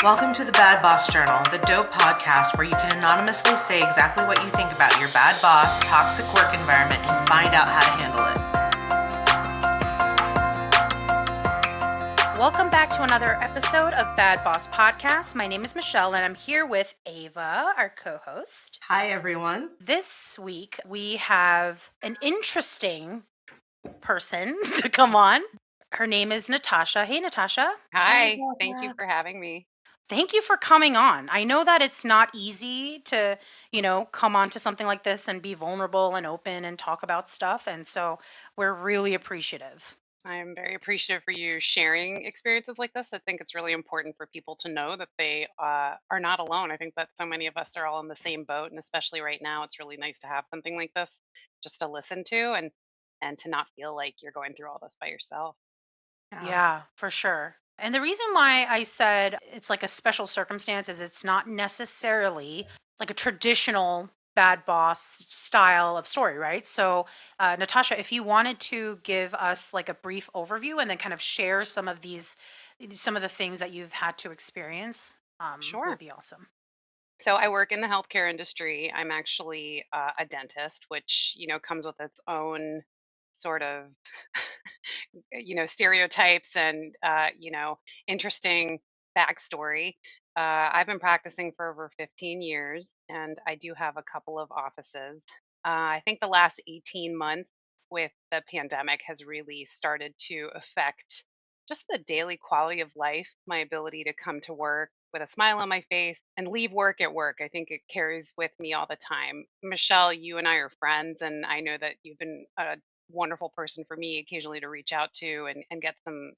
Welcome to the Bad Boss Journal, the dope podcast where you can anonymously say exactly what you think about your bad boss, toxic work environment, and find out how to handle it. Welcome back to another episode of Bad Boss Podcast. My name is Michelle and I'm here with Ava, our co-host. Hi, everyone. This week we have an interesting person to come on. Her name is Natasha. Hey, Natasha. Hi, thank you for having me. Thank you for coming on. I know that it's not easy to, come on to something like this and be vulnerable and open and talk about stuff. And so we're really appreciative. I'm very appreciative for you sharing experiences like this. I think it's really important for people to know that they are not alone. I think that so many of us are all in the same boat, and especially right now, it's really nice to have something like this just to listen to and to not feel like you're going through all this by yourself. Yeah, for sure. And the reason why I said it's like a special circumstance is it's not necessarily like a traditional bad boss style of story, right? So, Natasha, if you wanted to give us like a brief overview and then kind of share some of the things that you've had to experience, Sure. would be awesome. So I work in the healthcare industry. I'm actually a dentist, which, comes with its own sort of stereotypes and interesting backstory. I've been practicing for over 15 years, and I do have a couple of offices. I think the last 18 months with the pandemic has really started to affect just the daily quality of life, my ability to come to work with a smile on my face and leave work at work. I think it carries with me all the time. Michelle, you and I are friends, and I know that you've been a wonderful person for me occasionally to reach out to and get some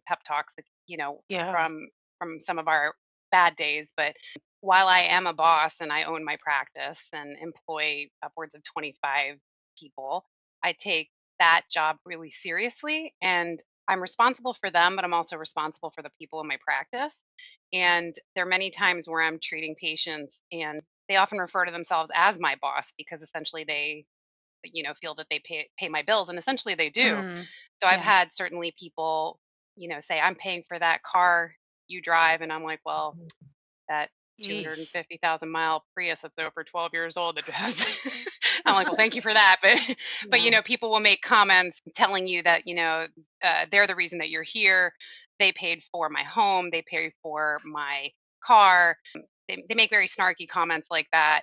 pep talks, Yeah. from some of our bad days. But while I am a boss and I own my practice and employ upwards of 25 people, I take that job really seriously, and I'm responsible for them, but I'm also responsible for the people in my practice. And there are many times where I'm treating patients and they often refer to themselves as my boss because essentially they feel that they pay my bills, and essentially they do. Mm, So I've yeah. had certainly people say, I'm paying for that car you drive, and I'm like, well, that Eesh. 250,000-mile Prius that's over 12 years old that has I'm like, well, thank you for that, but Yeah. people will make comments telling you that they're the reason that you're here. They paid for my home, they paid for my car. They make very snarky comments like that.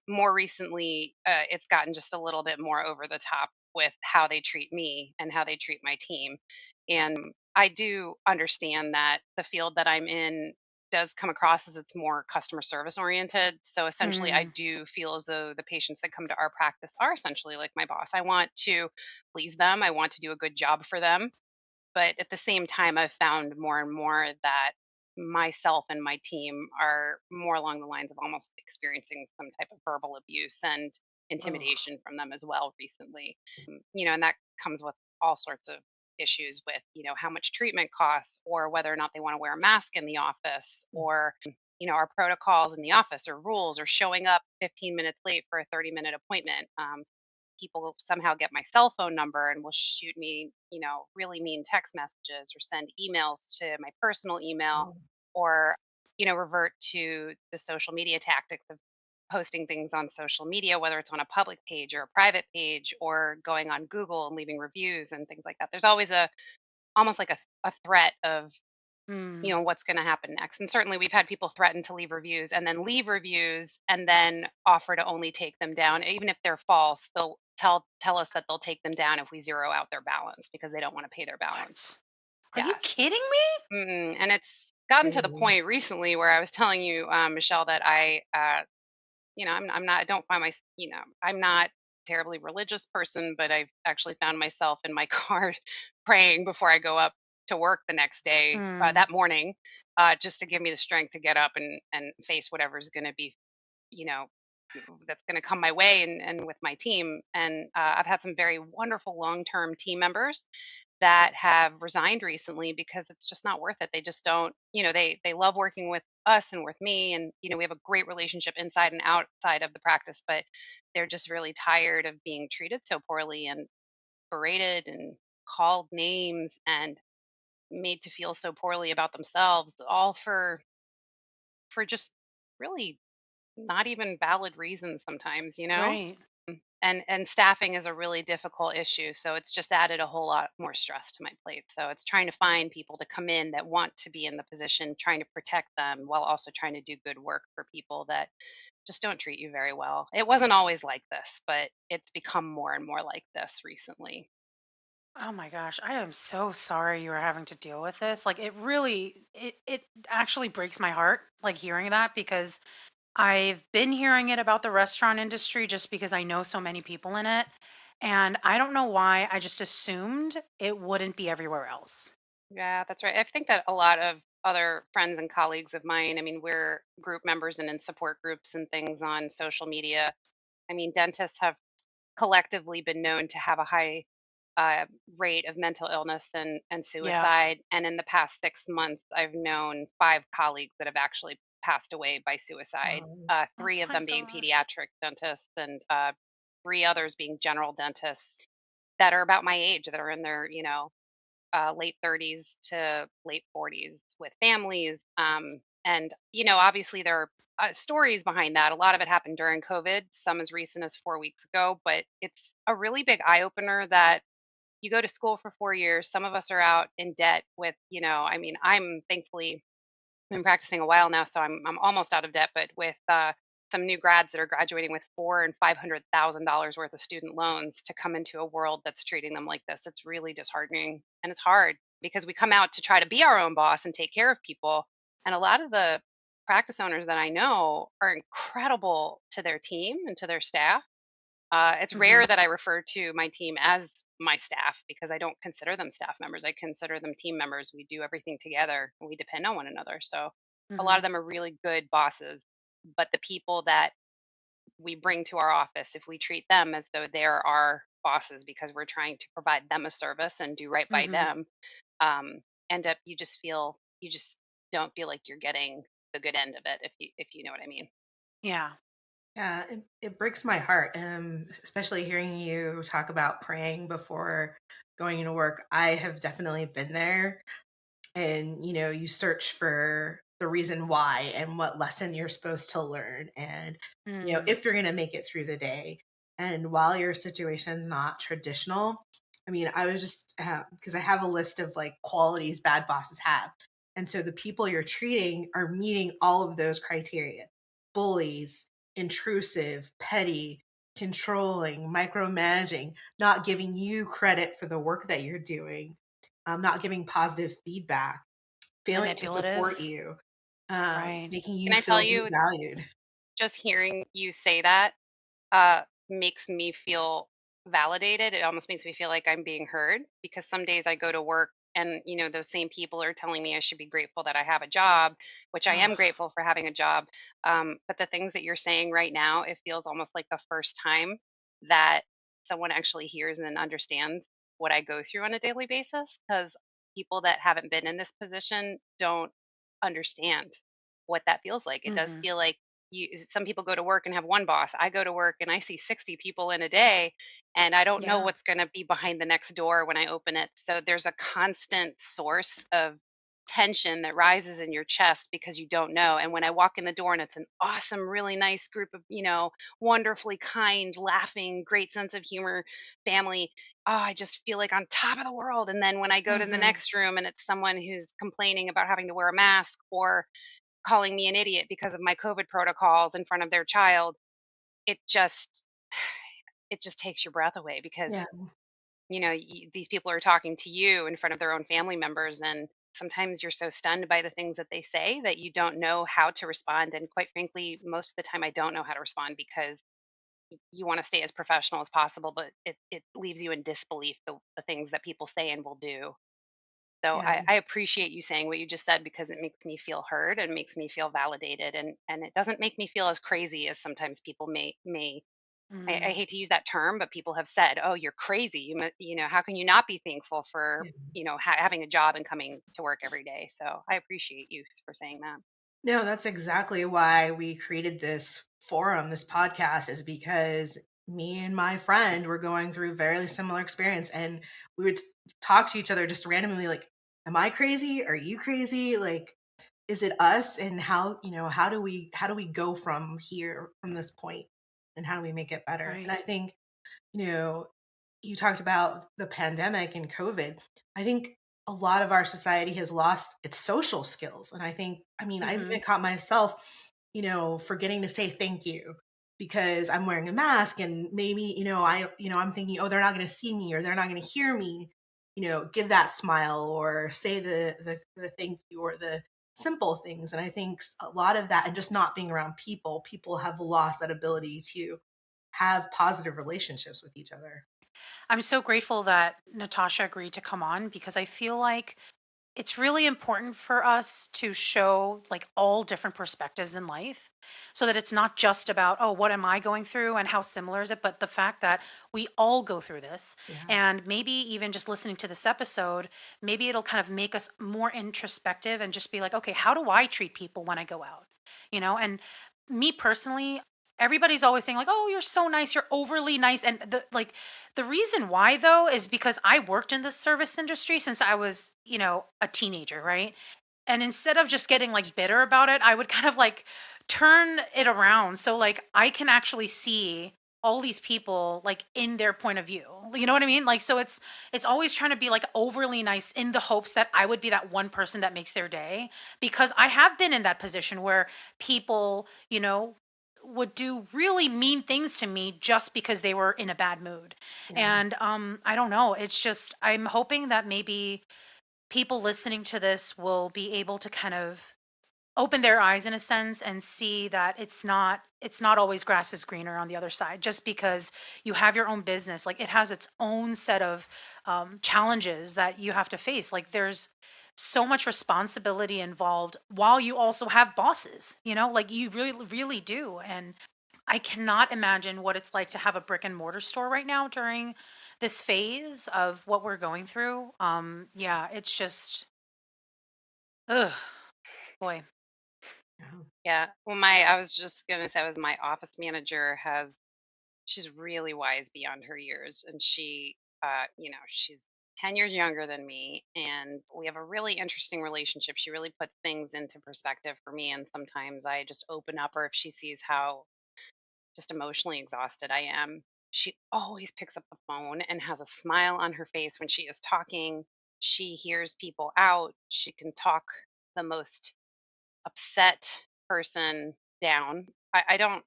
More recently, it's gotten just a little bit more over the top with how they treat me and how they treat my team. And I do understand that the field that I'm in does come across as it's more customer service oriented. So essentially, I Mm, do feel as though the patients that come to our practice are essentially like my boss. I want to please them, I want to do a good job for them. But at the same time, I've found more and more that myself and my team are more along the lines of almost experiencing some type of verbal abuse and ugh. intimidation from them as well recently. And that comes with all sorts of issues with, how much treatment costs or whether or not they want to wear a mask in the office or, our protocols in the office or rules or showing up 15 minutes late for a 30-minute appointment. People somehow get my cell phone number and will shoot me, really mean text messages or send emails to my personal email or, revert to the social media tactics of posting things on social media, whether it's on a public page or a private page or going on Google and leaving reviews and things like that. There's always almost like a threat of Mm. what's going to happen next. And certainly we've had people threaten to leave reviews and then leave reviews and then offer to only take them down. Even if they're false, they'll tell us that they'll take them down if we zero out their balance because they don't want to pay their balance. What? Are you Yes. kidding me? And it's gotten to the point recently where I was telling you, Michelle, that I'm not, I don't find my, I'm not terribly religious person, but I've actually found myself in my car praying before I go up to work the next day, Mm. that morning, just to give me the strength to get up and face whatever's going to be, you know, that's going to come my way and with my team. And I've had some very wonderful long-term team members that have resigned recently because it's just not worth it. They just don't, they love working with us and with me, and we have a great relationship inside and outside of the practice, but they're just really tired of being treated so poorly and berated and called names and made to feel so poorly about themselves, all for for just really not even valid reasons sometimes, you know? Right. And staffing is a really difficult issue, so it's just added a whole lot more stress to my plate. So it's trying to find people to come in that want to be in the position, trying to protect them while also trying to do good work for people that just don't treat you very well. It wasn't always like this, but it's become more and more like this recently. Oh my gosh, I am so sorry you are having to deal with this. Like it actually breaks my heart like hearing that because I've been hearing it about the restaurant industry just because I know so many people in it. And I don't know why, I just assumed it wouldn't be everywhere else. Yeah, that's right. I think that a lot of other friends and colleagues of mine, I mean, we're group members and in support groups and things on social media. I mean, dentists have collectively been known to have a high uh, rate of mental illness and Yeah. suicide. And in the past 6 months, I've known 5 colleagues that have actually passed away by suicide. Oh Three of my them being gosh. pediatric dentists, and three others being general dentists that are about my age, that are in their late 30s to late 40s with families. And obviously there are stories behind that. A lot of it happened during COVID, some as recent as 4 weeks ago, but it's a really big eye opener that you go to school for 4 years. Some of us are out in debt with, I mean, I'm thankfully been practicing a while now, so I'm almost out of debt. But with some new grads that are graduating with $400,000 and $500,000 worth of student loans to come into a world that's treating them like this, it's really disheartening, and it's hard because we come out to try to be our own boss and take care of people, and a lot of the practice owners that I know are incredible to their team and to their staff. It's Hmm. rare that I refer to my team as my staff because I don't consider them staff members. I consider them team members. We do everything together and we depend on one another. So a lot of Hmm. them are really good bosses. But the people that we bring to our office, if we treat them as though they're our bosses because we're trying to provide them a service and do right by Hmm. them, end up you just don't feel like you're getting the good end of it, if you know what I mean. Yeah. Yeah, it breaks my heart, especially hearing you talk about praying before going into work. I have definitely been there, and you search for the reason why and what lesson you're supposed to learn, and Mm. if you're going to make it through the day. And while your situation's not traditional, I mean, I was just because I have a list of like qualities bad bosses have, and so the people you're treating are meeting all of those criteria: bullies, intrusive, petty, controlling, micromanaging, not giving you credit for the work that you're doing, not giving positive feedback, failing to support Manipulative. you, Right. making Can you I tell feel you, devalued. just hearing you say that uh, makes me feel validated. It almost makes me feel like I'm being heard because some days I go to work and those same people are telling me I should be grateful that I have a job, which I am Ugh. grateful for having a job. But the things that you're saying right now, it feels almost like the first time that someone actually hears and understands what I go through on a daily basis, because people that haven't been in this position don't understand what that feels like. It does Mhm. feel like some people go to work and have one boss. I go to work and I see 60 people in a day, and I don't know Yeah. what's going to be behind the next door when I open it. So there's a constant source of tension that rises in your chest because you don't know. And when I walk in the door and it's an awesome, really nice group of, wonderfully kind, laughing, great sense of humor family, oh, I just feel like on top of the world. And then when I go to the Mhm. next room and it's someone who's complaining about having to wear a mask or calling me an idiot because of my COVID protocols in front of their child, it just it just takes your breath away because Yeah. these people are talking to you in front of their own family members, and sometimes you're so stunned by the things that they say that you don't know how to respond. And quite frankly, most of the time I don't know how to respond because you want to stay as professional as possible, but it leaves you in disbelief, the things that people say and will do. So Yeah. I appreciate you saying what you just said because it makes me feel heard and makes me feel validated, and it doesn't make me feel as crazy as sometimes people may. I Mhm. hate to use that term, but people have said, "Oh, you're crazy. How can you not be thankful for Yeah. having a job and coming to work every day?" So I appreciate you for saying that. No, that's exactly why we created this forum, this podcast, is because me and my friend were going through a very similar experience, and we would talk to each other just randomly, like, am I crazy? Are you crazy? Like, is it us, and how, how do we go from here, from this point, and how do we make it better? And Right. I think, you know, you talked about the pandemic and COVID. I think a lot of our society has lost its social skills. And I think, I mean, I've Mm-hmm. even caught myself, forgetting to say thank you because I'm wearing a mask, and maybe, I'm thinking, oh, they're not going to see me, or they're not going to hear me, give that smile, or say the thank you, or the simple things. And I think a lot of that, and just not being around people have lost that ability to have positive relationships with each other. I'm so grateful that Natasha agreed to come on because I feel like it's really important for us to show like all different perspectives in life so that it's not just about, oh, what am I going through and how similar is it, but the fact that we all go through this. Yeah. And maybe even just listening to this episode, maybe it'll kind of make us more introspective and just be like, okay, how do I treat people when I go out? And me personally, everybody's always saying like, oh, you're so nice, you're overly nice. And the reason why though is because I worked in the service industry since I was, a teenager, right? And instead of just getting like bitter about it, I would kind of like turn it around so like I can actually see all these people like in their point of view. You know what I mean? Like so it's always trying to be like overly nice in the hopes that I would be that one person that makes their day because I have been in that position where people, would do really mean things to me just because they were in a bad mood. Yeah. And I don't know, it's just I'm hoping that maybe people listening to this will be able to kind of open their eyes in a sense and see that it's not always grass is greener on the other side just because you have your own business. Like it has its own set of challenges that you have to face. Like there's so much responsibility involved while you also have bosses, like you really really do. And I cannot imagine what it's like to have a brick and mortar store right now during this phase of what we're going through. Yeah, it's just, ugh, boy. Yeah. Yeah. Well, I was just gonna say, was my office manager she's really wise beyond her years, and she's 10 years younger than me, and we have a really interesting relationship. She really puts things into perspective for me, and sometimes I just open up, or if she sees how just emotionally exhausted I am, she always picks up the phone and has a smile on her face when she is talking. She hears people out. She can talk the most upset person down. I don't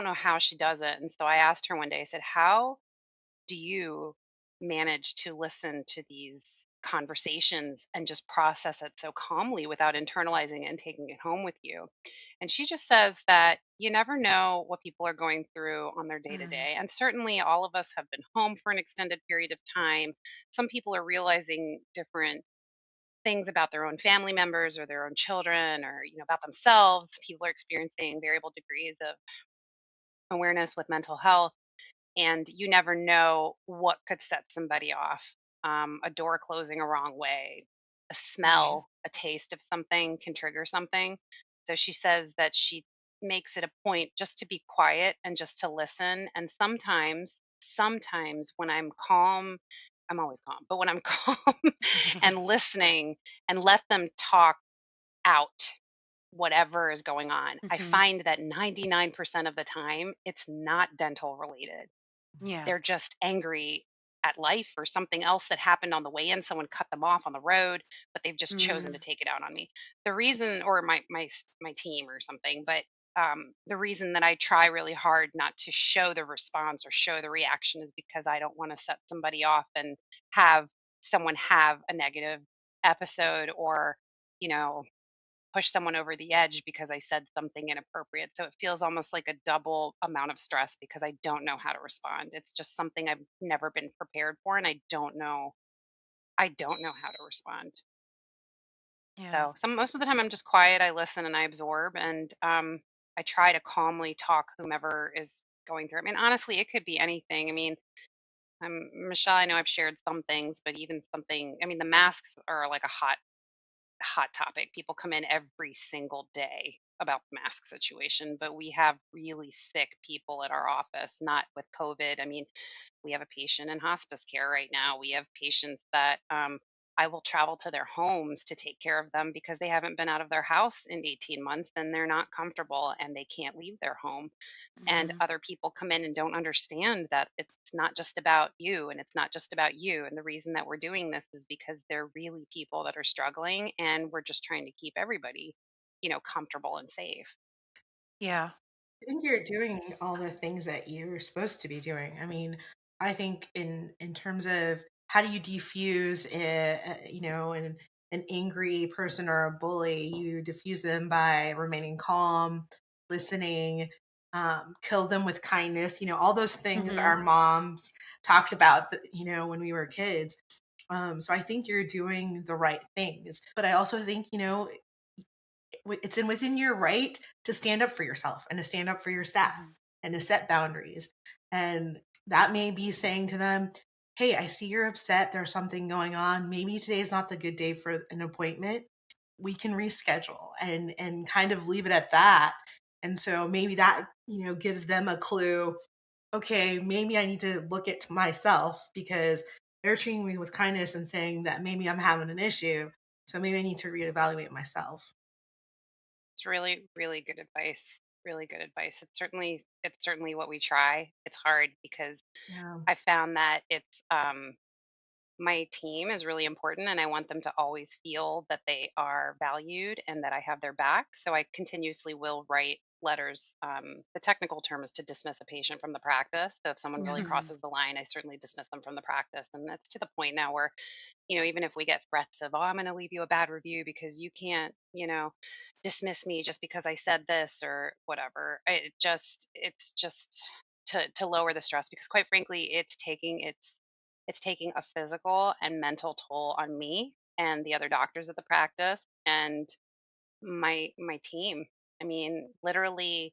know how she does it. And so I asked her one day, I said, "How do you manage to listen to these conversations and just process it so calmly without internalizing it and taking it home with you?" And she just says that you never know what people are going through on their day to Mm, day. And certainly all of us have been home for an extended period of time. Some people are realizing different things about their own family members or their own children, or about themselves. People are experiencing variable degrees of awareness with mental health, and you never know what could set somebody off. A door closing a wrong way, a right. smell, a taste of something can trigger something. So she says that she makes it a point just to be quiet and just to listen. And sometimes when I'm calm, I'm always calm, but when I'm calm and listening and let them talk out whatever is going on, I Hmm. find that 99% of the time it's not dental related. Yeah. They're just angry at life or something else that happened on the way in. Someone cut them off on the road, but they've just chosen to Mm, take it out on me. The reason, or my team or something, but the reason that I try really hard not to show the response or show the reaction is because I don't want to set somebody off and have someone have a negative episode, or you know push someone over the edge because I said something inappropriate. So it feels almost like a double amount of stress because I don't know how to respond. It's just something I've never been prepared for, and I don't know how to respond. yeah. So most of the time I'm just quiet, I listen and I absorb, and I try to calmly talk whomever is going through. I mean, honestly, it could be anything. I mean, Michelle, I know I've shared some things, but even something, I mean, the masks are like a hot topic. People come in every single day about the mask situation, but we have really sick people at our office, not with COVID. I mean, we have a patient in hospice care right now. We have patients that I will travel to their homes to take care of them because they haven't been out of their house in 18 months and they're not comfortable and they can't leave their home. And Hmm. other people come in and don't understand that it's not just about you and it's not just about you. And the reason that we're doing this is because they're really people that are struggling and we're just trying to keep everybody, comfortable and safe. Yeah. I think you're doing all the things that you're supposed to be doing. I mean, I think in terms of how do you defuse an angry person or a bully, you diffuse them by remaining calm, listening, kill them with kindness. All those things Hmm. our moms talked about, when we were kids. So I think you're doing the right things, but I also think it's within your right to stand up for yourself and to stand up for your staff Hmm. and to set boundaries. And that may be saying to them, hey, I see you're upset. There's something going on. Maybe today's not the good day for an appointment. We can reschedule and kind of leave it at that. And so maybe that, gives them a clue. Okay, maybe I need to look at myself because they're treating me with kindness and saying that maybe I'm having an issue. So maybe I need to reevaluate myself. It's really, really good advice. Really good advice. It's certainly what we try. It's hard because Yeah. I found that my team is really important and I want them to always feel that they are valued and that I have their back. So I continuously will write letters. The technical term is to dismiss a patient from the practice. So if someone Yeah. really Hmm. crosses the line, I certainly dismiss them from the practice. And that's to the point now where, even if we get threats of, oh, I'm going to leave you a bad review because you can't, dismiss me just because I said this or whatever. It's just to lower the stress because quite frankly, it's taking a physical and mental toll on me and the other doctors at the practice and my team. I mean, literally,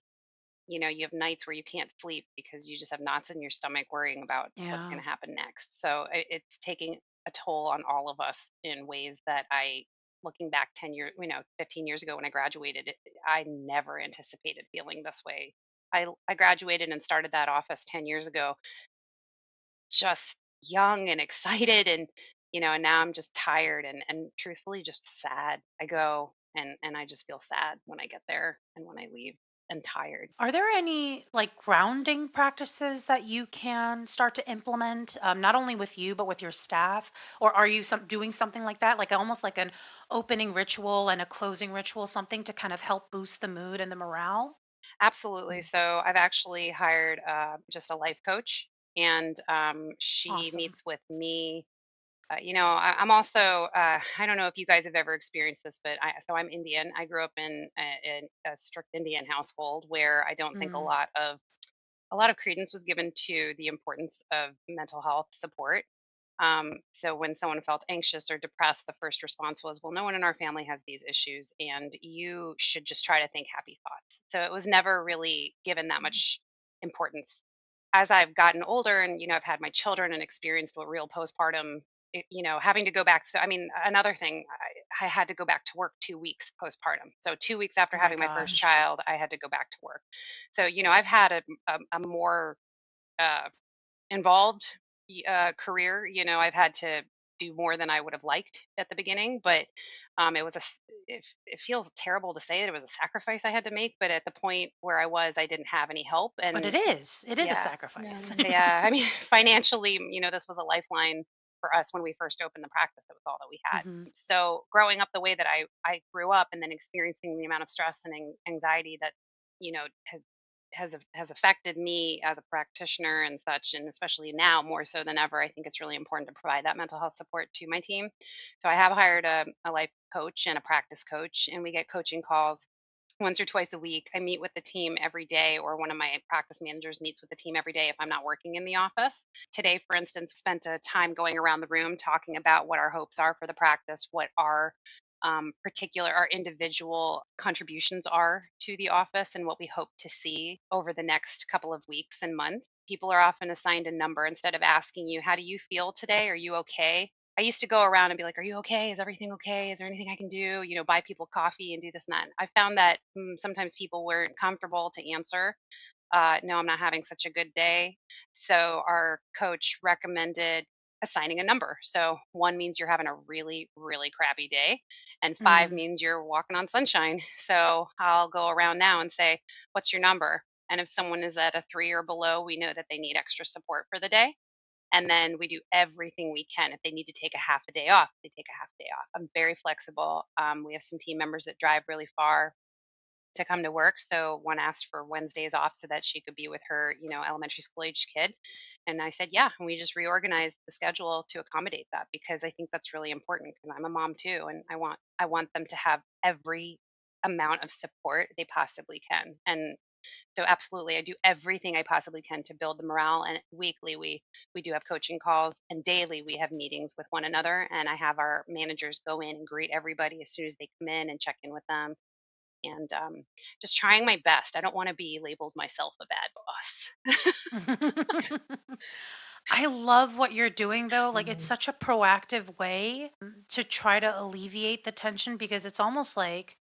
you have nights where you can't sleep because you just have knots in your stomach worrying about what's Yeah. going to happen next. So it's taking a toll on all of us in ways that looking back 10 years, 15 years ago when I graduated, I never anticipated feeling this way. I graduated and started that office 10 years ago just young and excited and now I'm just tired and truthfully just sad. I go and I just feel sad when I get there and when I leave and tired. Are there any like grounding practices that you can start to implement, not only with you but with your staff? Or are you doing something like that, like almost like an opening ritual and a closing ritual, something to kind of help boost the mood and the morale? Absolutely. So I've actually hired just a life coach and she Awesome. meets with me. I'm also, I don't know if you guys have ever experienced this, but I'm Indian. I grew up in a strict Indian household where I don't think a Mm, lot of a lot of credence was given to the importance of mental health support. So when someone felt anxious or depressed, the first response was, well, no one in our family has these issues, and you should just try to think happy thoughts. So it was never really given that much importance. As I've gotten older and, I've had my children and experienced what real postpartum, having to go back. So, I mean, another thing, I had to go back to work 2 weeks postpartum. So 2 weeks after oh my having my first gosh. child, I had to go back to work. So, I've had a more uh, involved career. I've had to do more than I would have liked at the beginning, but it was it feels terrible to say that it was a sacrifice I had to make. But at the point where I was, I didn't have any help, But and it is a yeah, sacrifice. Yeah. yeah. I mean, financially, this was a lifeline for us when we first opened the practice. It was all that we had. Hmm. So growing up the way that I grew up, and then experiencing the amount of stress and anxiety that has affected me as a practitioner and such, and especially now more so than ever, I think it's really important to provide that mental health support to my team. So I have hired a life coach and a practice coach, and we get coaching calls once or twice a week. I meet with the team every day, or one of my practice managers meets with the team every day if I'm not working in the office. Today, for instance, spent a time going around the room talking about what our hopes are for the practice, what our individual contributions are to the office, and what we hope to see over the next couple of weeks and months. People are often assigned a number instead of asking you, how do you feel today? Are you okay? I used to go around and be like, "Are you okay? Is everything okay? Is there anything I can do?" Buy people coffee and do this and that. I found that sometimes people weren't comfortable to answer. No, I'm not having such a good day. So our coach recommended assigning a number. So 1 means you're having a really, really crappy day, and 5 Mm. means you're walking on sunshine. So I'll go around now and say, "What's your number?" And if someone is at a 3 or below, we know that they need extra support for the day. And then we do everything we can. If they need to take a half a day off, they take a half day off. I'm very flexible. We have some team members that drive really far to come to work. So one asked for Wednesdays off so that she could be with her, elementary school age kid. And I said, yeah. And we just reorganized the schedule to accommodate that because I think that's really important because I'm a mom too. And I want them to have every amount of support they possibly can. And so absolutely I do everything I possibly can to build the morale. And weekly we do have coaching calls and daily we have meetings with one another. And I have our managers go in and greet everybody as soon as they come in and check in with them and just trying my best. I don't want to be labeled myself a bad boss. I love what you're doing though. Like it's Mhm. such a proactive way to try to alleviate the tension because it's almost like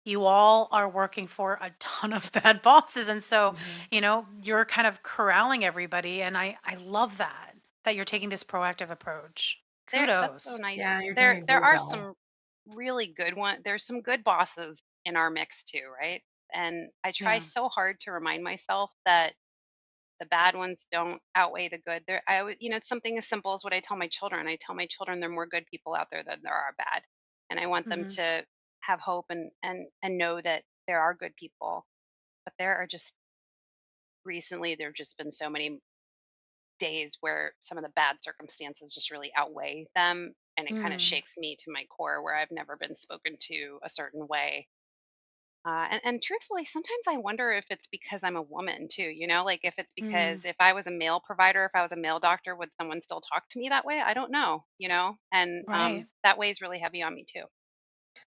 you all are working for a ton of bad bosses. And so, Mhm. you're kind of corralling everybody. And I love that you're taking this proactive approach. That's so Kudos. nice. Yeah, you're doing There a there great are job. some really good one. There's some good bosses in our mix too, right? And I try Yeah. so hard to remind myself that the bad ones don't outweigh the good. It's something as simple as what I tell my children. I tell my children there are more good people out there than there are bad, and I want them Hmm. to have hope and know that there are good people. But there've just been so many days where some of the bad circumstances just really outweigh them, and it kind of Mm. shakes me to my core where I've never been spoken to a certain way. And truthfully, sometimes I wonder if it's because I'm a woman too, like if it's Mm. because if I was a male provider, if I was a male doctor, would someone still talk to me that way? I don't know. And Right. that weighs really heavy on me too.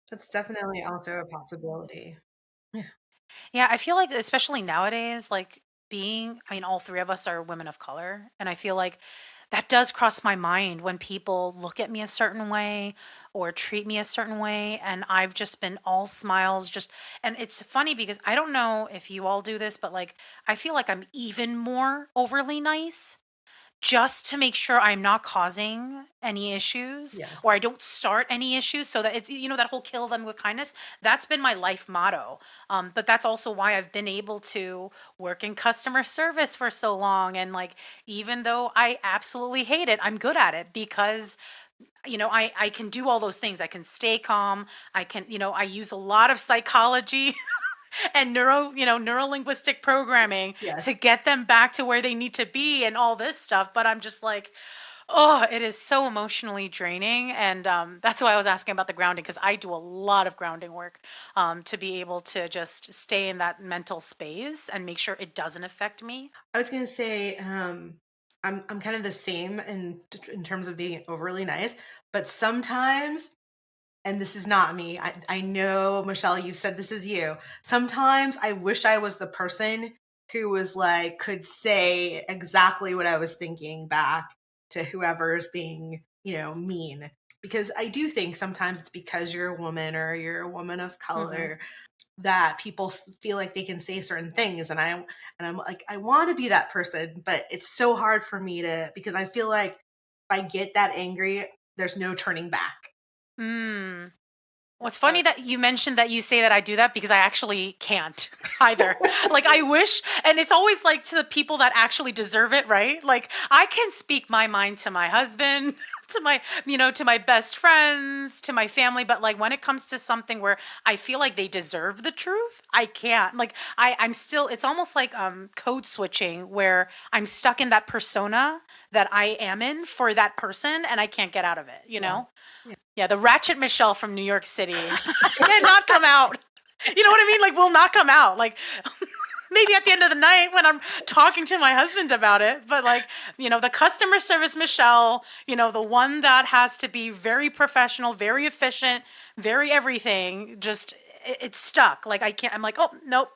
That's definitely also a possibility. Yeah. Yeah, I feel like especially nowadays, like all three of us are women of color, and I feel like that does cross my mind when people look at me a certain way or treat me a certain way, and I've just been all smiles, and it's funny because I don't know if you all do this, but like I feel like I'm even more overly nice just to make sure I'm not causing any issues or I Yes. don't start any issues so that it's that whole kill them with kindness. That's been my life motto. But that's also why I've been able to work in customer service for so long. And like, even though I absolutely hate it, I'm good at it because I can do all those things. I can stay calm. I use a lot of psychology and neurolinguistic programming Yes. to get them back to where they need to be and all this stuff. But I'm just like, oh, it is so emotionally draining. And that's why I was asking about the grounding because I do a lot of grounding work to be able to just stay in that mental space and make sure it doesn't affect me. I was gonna say, I'm kind of the same in terms of being overly nice, but sometimes, and this is not me. I know, Michelle, you said this is you. Sometimes I wish I was the person who was like could say exactly what I was thinking back to whoever's being, mean. Because I do think sometimes it's because you're a woman or you're a woman of Hmm. color that people feel like they can say certain things, and I'm like, I want to be that person, but it's so hard for me to, because I feel like if I get that angry, there's no turning back. Mm. What's It's funny hard. that you mentioned that you say that I do that because I actually can't either. Like I wish, and it's always like to the people that actually deserve it, right? Like I can speak my mind to my husband, to my best friends, to my family, but like when it comes to something where I feel like they deserve the truth, I can't. Like I'm still it's almost like code switching where I'm stuck in that persona that I am in for that person and I can't get out of it, you Yeah. know? Yeah. Yeah, the Ratchet Michelle from New York City cannot come out. You know what I mean? Like, will not come out. Like, maybe at the end of the night when I'm talking to my husband about it. But, like, the customer service Michelle, the one that has to be very professional, very efficient, very everything, just, it's stuck. Like, I can't, I'm like, oh, nope,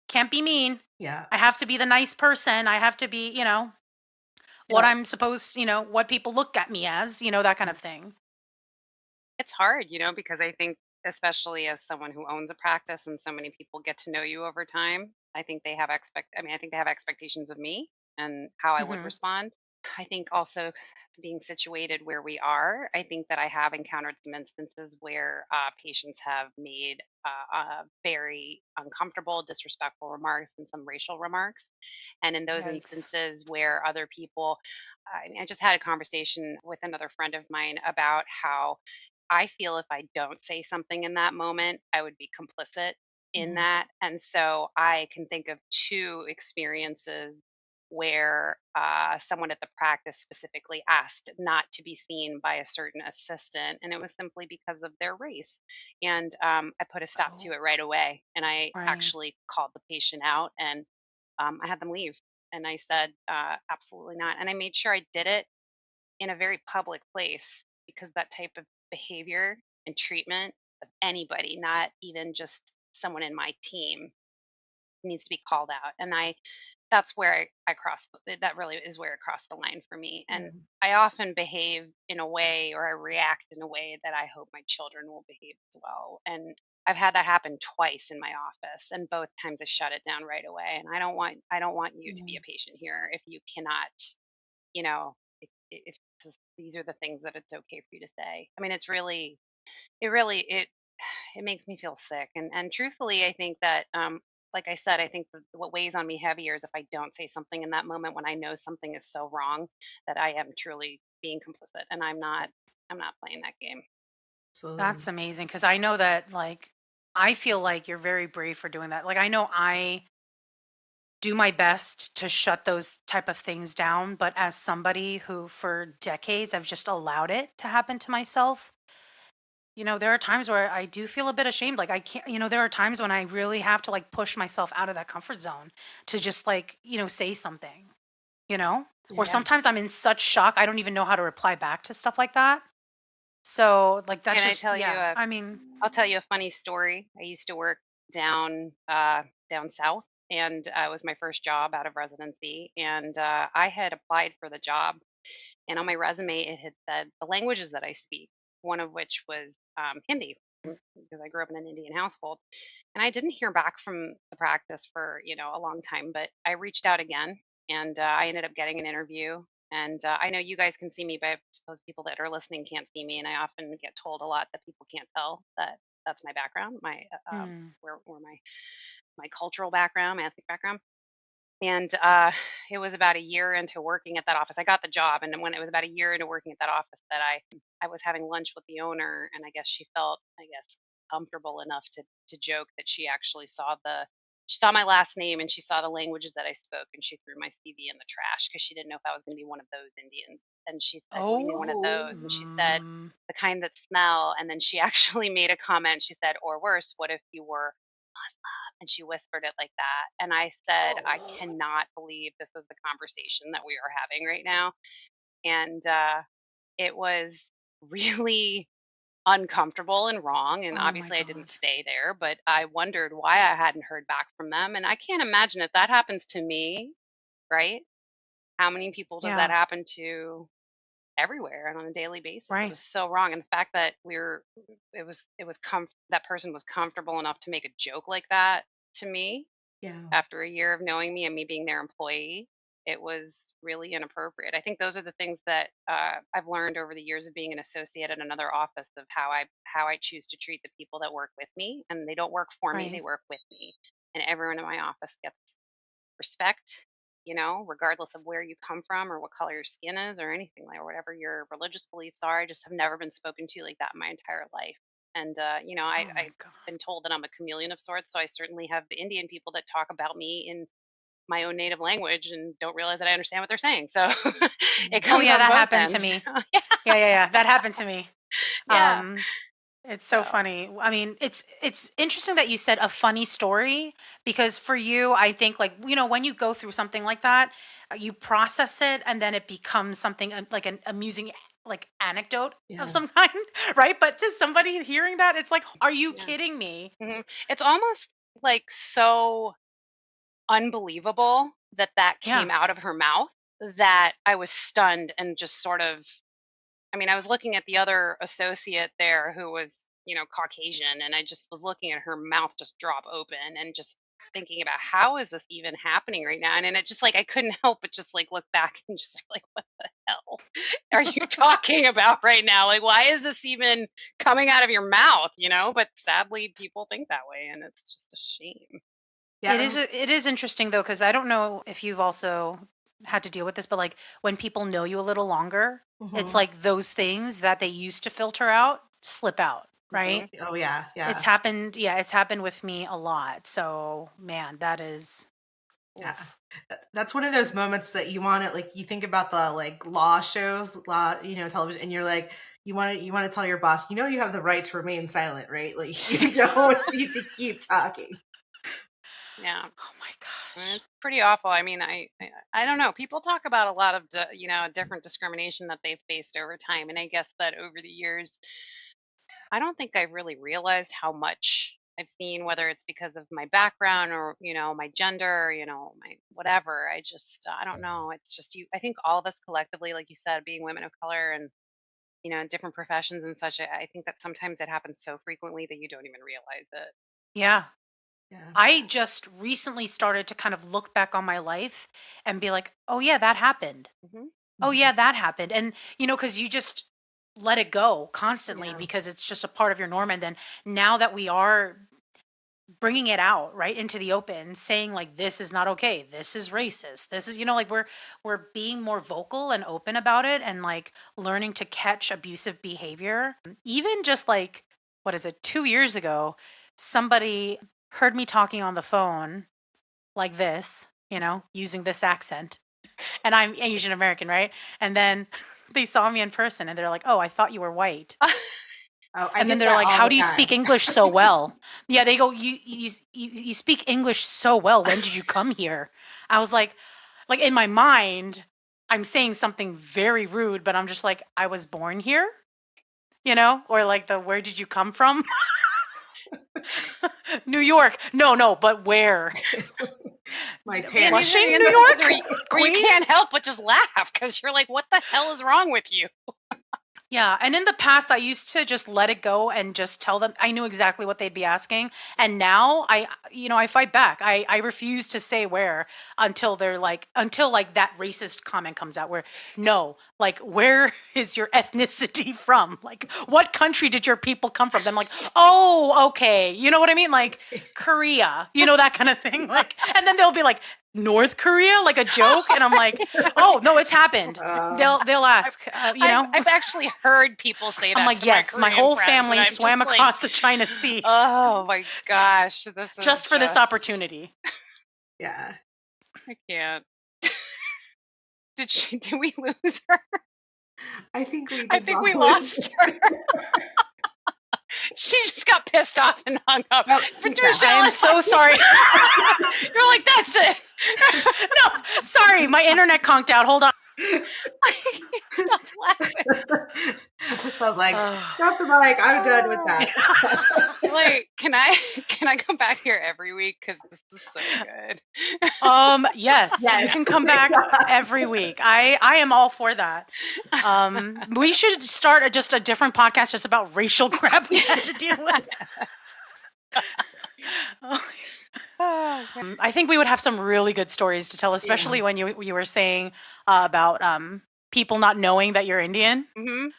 can't be mean. Yeah. I have to be the nice person. I have to be, what Yeah. I'm supposed, what people look at me as, that kind of thing. It's hard, because I think, especially as someone who owns a practice and so many people get to know you over time, I think they have expectations of me and how I would Hmm. respond. I think also being situated where we are, I think that I have encountered some instances where patients have made very uncomfortable, disrespectful remarks and some racial remarks. And in those Yikes. instances where other people, I just had a conversation with another friend of mine about how I feel if I don't say something in that moment, I would be complicit in Mhm. that. And so I can think of two experiences where someone at the practice specifically asked not to be seen by a certain assistant, and it was simply because of their race. And I put a stop to Oh, it right away, and I right. actually called the patient out, and I had them leave. And I said, absolutely not. And I made sure I did it in a very public place because that type of behavior and treatment of anybody, not even just someone in my team, needs to be called out. And that's where I cross, that really is where it crossed the line for me. And Mhm. I often behave in a way, or I react in a way that I hope my children will behave as well. And I've had that happen twice in my office, and both times I shut it down right away. And I don't want you to be Yeah. a patient here if you cannot, you know, if these are the things that it's okay for you to say. I mean, it makes me feel sick. And truthfully, I think that, like I said, I think what weighs on me heavier is if I don't say something in that moment when I know something is so wrong that I am truly being complicit, and I'm not playing that game. Absolutely. That's amazing because I know that, like, I feel like you're very brave for doing that. Like, I know I do my best to shut those type of things down, but as somebody who for decades I've just allowed it to happen to myself, there are times where I do feel a bit ashamed. Like, I can't, there are times when I really have to like push myself out of that comfort zone to just like, say something, you know? Or Yeah. sometimes I'm in such shock I don't even know how to reply back to stuff like that. So, like, that's Can I just, tell you yeah. a I mean, I'll tell you a funny story. I used to work down south, and it was my first job out of residency. And I had applied for the job, and on my resume it had said the languages that I speak, one of which was Hindi, because I grew up in an Indian household. And I didn't hear back from the practice for a long time, but I reached out again, and I ended up getting an interview. And I know you guys can see me, but I suppose people that are listening can't see me. And I often get told a lot that people can't tell that that's my background, my hmm. where my cultural background, my ethnic background. And it was about a year into working at that office. I got the job, and then when it was about a year into working at that office, that I was having lunch with the owner, and I guess she felt, comfortable enough to joke that she saw my last name, and she saw the languages that I spoke, and she threw my CV in the trash because she didn't know if I was going to be one of those Indians. And I said, "What do you mean one of Oh. those?" And she said, Mm, "The kind that smell." And then she actually made a comment. She said, "Or worse, what if you were Muslim?" And she whispered it like that. And I said, "I Oh. cannot believe this is the conversation that we are having right now." And it was really uncomfortable and wrong. And oh my obviously, I didn't God. stay there, but I wondered why I hadn't heard back from them. And I can't imagine if that happens to me, right? How many people does that Yeah, happen to everywhere and on a daily basis? It right, was so wrong. And the fact that that person was comfortable enough to make a joke like that to me Yeah. after a year of knowing me and me being their employee, it was really inappropriate. I think those are the things that I've learned over the years of being an associate at another office, of how I choose to treat the people that work with me, and they don't work for me; they right. work with me. And everyone in my office gets respect, regardless of where you come from or what color your skin is or anything, like, or whatever your religious beliefs are. I just have never been spoken to like that in my entire life. And Oh my I've God. been told that I'm a chameleon of sorts, so I certainly have the Indian people that talk about me in my own native language and don't realize that I understand what they're saying. So it Mhm. Oh comes yeah, on that both happened to ends. me. Yeah, Yeah, yeah, yeah. That happened to me. yeah. Um, it's so So funny. I mean, it's interesting that you said a funny story because for you, I think like, when you go through something like that, you process it and then it becomes something like an amusing like anecdote of Yeah. some kind, right? But to somebody hearing that, it's like, are you yeah. kidding me? It's almost like so unbelievable that that Yeah. came out of her mouth, that I was stunned and just sort of, I mean, I was looking at the other associate there who was, Caucasian, and I just was looking at her mouth just drop open and just thinking about how is this even happening right now? And it just like I couldn't help but just like look back and just be like, what the hell are you talking about right now? Like, why is this even coming out of your mouth? But sadly, people think that way, and it's just a shame. Yeah. It is interesting though, because I don't know if you've also had to deal with this, but like when people know you a little longer, it's Mhm. like those things that they used to filter out slip out, Hmm. right? Oh yeah, It's yeah, happened. Yeah, it's happened with me a lot. So, man, that is, yeah. oof. That's one of those moments that you want to like. You think about the like law shows, law, television, and you're like, you want to tell your boss, you have the right to remain silent, right? Like you don't need to keep talking. Yeah. Oh my gosh. It's pretty awful. I mean, I don't know. People talk about a lot of different discrimination that they've faced over time, and I guess that over the years, I don't think I've really realized how much I've seen, whether it's because of my background or my gender, or, my whatever. I don't know. It's just you. I think all of us collectively, like you said, being women of color and in different professions and such, I think that sometimes it happens so frequently that you don't even realize it. Yeah. Yeah. I just recently started to kind of look back on my life and be like, oh, yeah, that happened. Hmm. Oh, Mhm. yeah, that happened. And, because you just let it go constantly Yeah. because it's just a part of your norm. And then now that we are bringing it out right into the open, saying like, this is not okay, this is racist, this is, like we're being more vocal and open about it, and like learning to catch abusive behavior. Even just like, what is it, 2 years ago, somebody heard me talking on the phone like this, using this accent, and I'm Asian American, right? And then they saw me in person and they're like, oh, I thought you were white. Oh, I And then get they're that like, all how the do you speak time. English so well? Yeah, they go, you speak English so well. When did you come here? I was like in my mind, I'm saying something very rude, but I'm just like, I was born here, or like where did you come from? New York. No, no, but where? My Man, these are Flushing, the New instances York? where you can't Queens? help but just laugh because you're like, what the hell is wrong with you? Yeah, and in the past I used to just let it go and just tell them. I knew exactly what they'd be asking. And now I fight back. I refuse to say where until that racist comment comes out where no, like where is your ethnicity from? Like what country did your people come from? Then I'm like, "Oh, okay." You know what I mean? Like Korea, that kind of thing. Like and then they'll be like North Korea, like a joke, and I'm like, "Oh, no, it's happened." Uh, They'll I've, ask, I've actually heard people say I'm that like, to my yes, my Korean whole friends, and family I'm just swam like, across the China Sea oh my gosh, this is just for this just, opportunity. yeah. I can't. Did we lose her? I think we I did think we not lose. lost her. She just got pissed off and hung up. Oh, she's back. I am Michelle, so sorry. you're like, that's it. No, sorry, my internet conked out. Hold on. I can't stop laughing. I was like, Oh. drop the mic. I'm done with Oh. that. Like, can I come back here every week? Because this is so good. Yes, you Yes. can come back every week. I am all for that. We should start just a different podcast just about racial crap we had to deal with. Oh, God. I think we would have some really good stories to tell, Yeah. especially when you were saying about people not knowing that you're Indian. Mhm,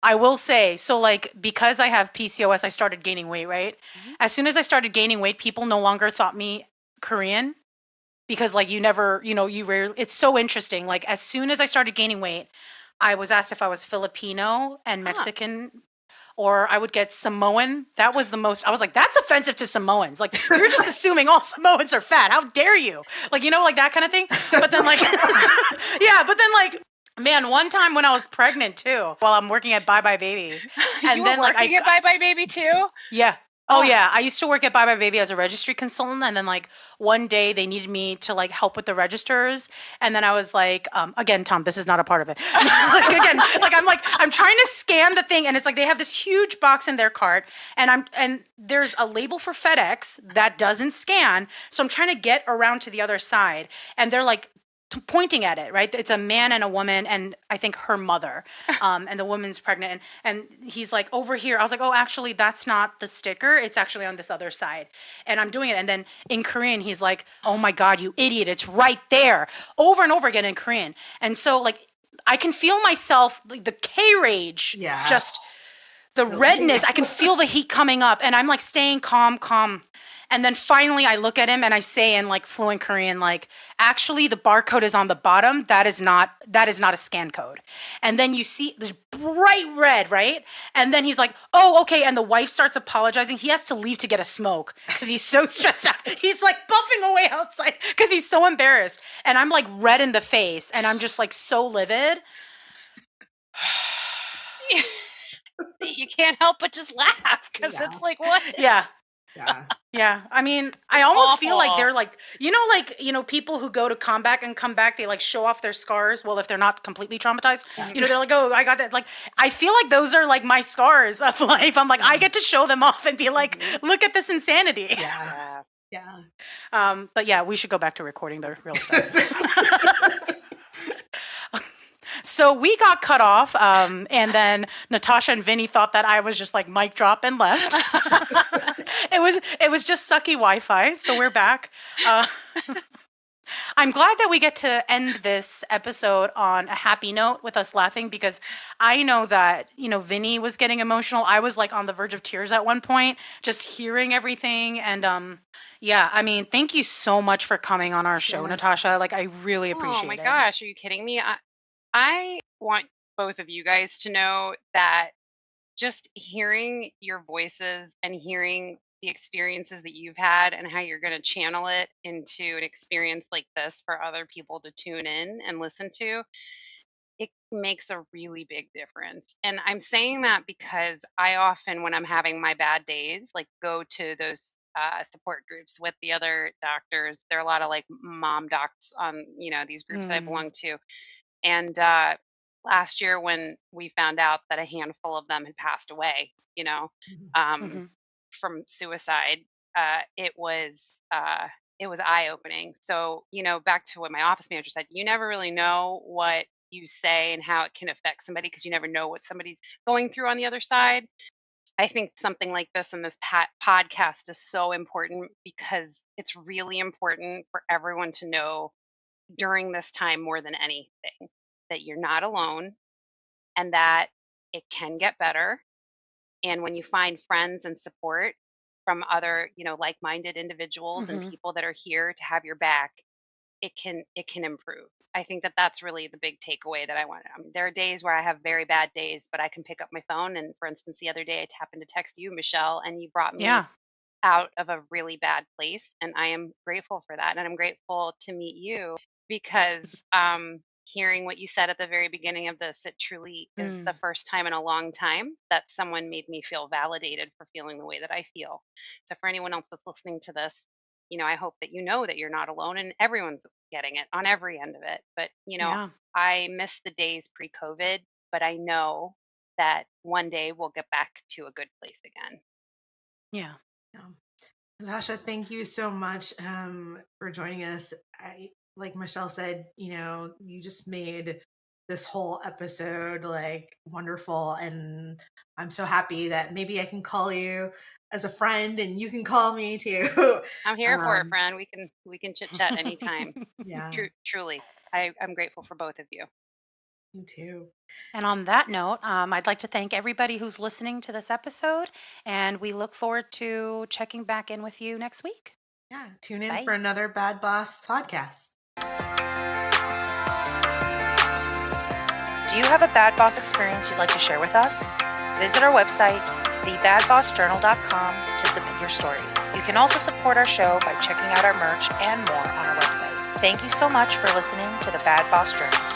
I will say, so like because I have PCOS, I started gaining weight, right? mhm. As soon as I started gaining weight, people no longer thought me Korean because like you never, you rarely, it's so interesting. Like as soon as I started gaining weight, I was asked if I was Filipino and Huh. Mexican, or I would get Samoan. That was the most, I was like, that's offensive to Samoans. Like, you're just assuming all Samoans are fat. How dare you? Like, like that kind of thing. But then, like, yeah, but then, like, man, one time when I was pregnant too, while I'm working at Bye Bye Baby, You and were then, like, working at Bye Bye Baby too? yeah. Oh Oh, yeah, I used to work at Bye Bye Baby as a registry consultant, and then like one day they needed me to like help with the registers, and then I was like, again, Tom, this is not a part of it. Like again, like I'm trying to scan the thing, and it's like they have this huge box in their cart, and there's a label for FedEx that doesn't scan, so I'm trying to get around to the other side, and they're like, pointing at it, right? It's a man and a woman, and I think her mother, and the woman's pregnant, and he's like, over here. I was like, oh, actually, that's not the sticker. It's actually on this other side. And I'm doing it, and then in Korean, he's like, oh my God, you idiot! It's right there, over and over again in Korean. And so, like, I can feel myself, like, the K rage, just the redness. I can feel the heat coming up, and I'm like staying calm. And then finally I look at him and I say in like fluent Korean, like, actually the barcode is on the bottom. That is not a scan code. And then you see the bright red, right? And then he's like, oh, okay. And the wife starts apologizing. He has to leave to get a smoke because he's so stressed out. He's like buffing away outside because he's so embarrassed. And I'm like red in the face and I'm just like so livid. You can't help but just laugh because it's like, what? Yeah. I mean, I almost feel like they're like, people who go to combat and come back, they like show off their scars. Well, if they're not completely traumatized, they're like, oh, I got that. Like, I feel like those are like my scars of life. I'm like, I get to show them off and be like, look at this insanity. Yeah. But yeah, we should go back to recording the real stuff. So we got cut off, and then Natasha and Vinny thought that I was just like mic drop and left. It was just sucky Wi-Fi, so we're back. I'm glad that we get to end this episode on a happy note with us laughing, because I know that, Vinny was getting emotional. I was like on the verge of tears at one point, just hearing everything. And I mean, thank you so much for coming on our show, Natasha. Like, I really appreciate it. Oh my gosh, are you kidding me? I want both of you guys to know that just hearing your voices and hearing the experiences that you've had and how you're going to channel it into an experience like this for other people to tune in and listen to, it makes a really big difference. And I'm saying that because I often, when I'm having my bad days, like go to those support groups with the other doctors. There are a lot of like mom docs on, these groups that I belong to. And last year when we found out that a handful of them had passed away, from suicide, it was eye-opening. So, back to what my office manager said, you never really know what you say and how it can affect somebody because you never know what somebody's going through on the other side. I think something like this and this podcast is so important because it's really important for everyone to know during this time more than anything that you're not alone and that it can get better. And when you find friends and support from other, like-minded individuals and people that are here to have your back, it can improve. I think that that's really the big takeaway that I want. There are days where I have very bad days, but I can pick up my phone. And for instance, the other day I happened to text you, Michelle, and you brought me out of a really bad place. And I am grateful for that. And I'm grateful to meet you because hearing what you said at the very beginning of this, it truly is the first time in a long time that someone made me feel validated for feeling the way that I feel. So for anyone else that's listening to this, I hope that you know that you're not alone and everyone's getting it on every end of it. But, I miss the days pre-COVID, but I know that one day we'll get back to a good place again. Yeah. Natasha, thank you so much for joining us. Like Michelle said, you just made this whole episode like wonderful, and I'm so happy that maybe I can call you as a friend and you can call me too. I'm here for it, friend. We can chit chat anytime. Yeah. Truly. I'm grateful for both of you. Me too. And on that note, I'd like to thank everybody who's listening to this episode, and we look forward to checking back in with you next week. Yeah, tune in for another Bad Boss podcast. Do you have a bad boss experience you'd like to share with us? Visit our website, thebadbossjournal.com, to submit your story. You can also support our show by checking out our merch and more on our website. Thank you so much for listening to the Bad Boss Journal.